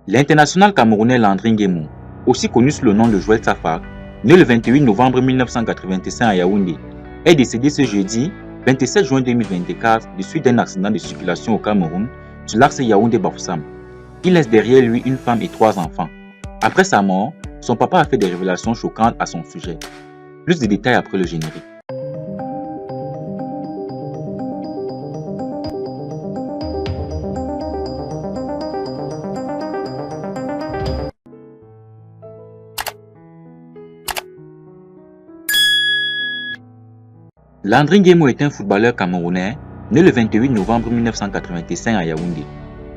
L'international camerounais Landry Nguemo, aussi connu sous le nom de Joël Safak, né le 28 novembre 1985 à Yaoundé, est décédé ce jeudi 27 juin 2024 de suite d'un accident de circulation au Cameroun sur l'axe Yaoundé-Bafoussam. Il laisse derrière lui une femme et 3 enfants. Après sa mort, son papa a fait des révélations choquantes à son sujet. Plus de détails après le générique. Landry Nguemo est un footballeur camerounais né le 28 novembre 1985 à Yaoundé.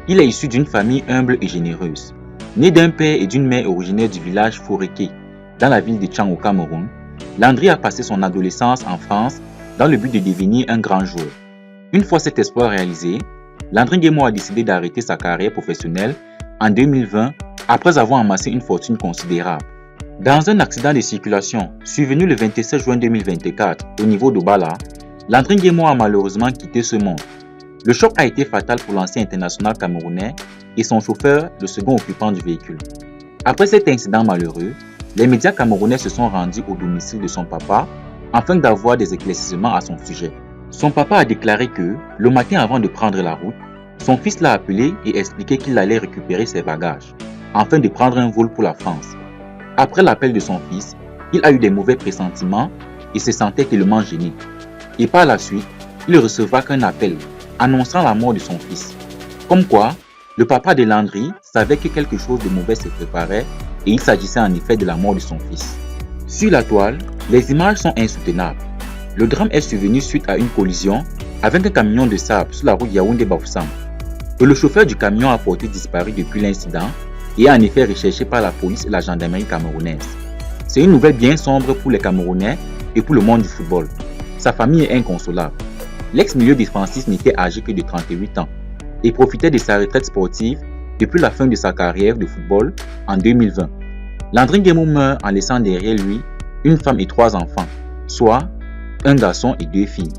Il est issu d'une famille humble et généreuse. Né d'un père et d'une mère originaires du village Foréké, dans la ville de Tchang au Cameroun, Landry a passé son adolescence en France dans le but de devenir un grand joueur. Une fois cet espoir réalisé, Landry Nguemo a décidé d'arrêter sa carrière professionnelle en 2020 après avoir amassé une fortune considérable. Dans un accident de circulation survenu le 27 juin 2024 au niveau d'Obala, Landry Nguemo a malheureusement quitté ce monde. Le choc a été fatal pour l'ancien international camerounais et son chauffeur, le second occupant du véhicule. Après cet incident malheureux, les médias camerounais se sont rendus au domicile de son papa afin d'avoir des éclaircissements à son sujet. Son papa a déclaré que, le matin avant de prendre la route, son fils l'a appelé et expliqué qu'il allait récupérer ses bagages afin de prendre un vol pour la France. Après l'appel de son fils, il a eu des mauvais pressentiments et se sentait tellement gêné. Et par la suite, il recevra qu'un appel annonçant la mort de son fils. Comme quoi, le papa de Landry savait que quelque chose de mauvais se préparait et il s'agissait en effet de la mort de son fils. Sur la toile, les images sont insoutenables. Le drame est survenu suite à une collision avec un camion de sable sur la route Yaoundé-Bafoussam. Le chauffeur du camion a porté disparu depuis l'incident et est en effet recherché par la police et la gendarmerie camerounaise. C'est une nouvelle bien sombre pour les Camerounais et pour le monde du football. Sa famille est inconsolable. L'ex-milieu défensif n'était âgé que de 38 ans et profitait de sa retraite sportive depuis la fin de sa carrière de football en 2020. Landry Nguemo meurt en laissant derrière lui une femme et 3 enfants, soit un garçon et 2 filles.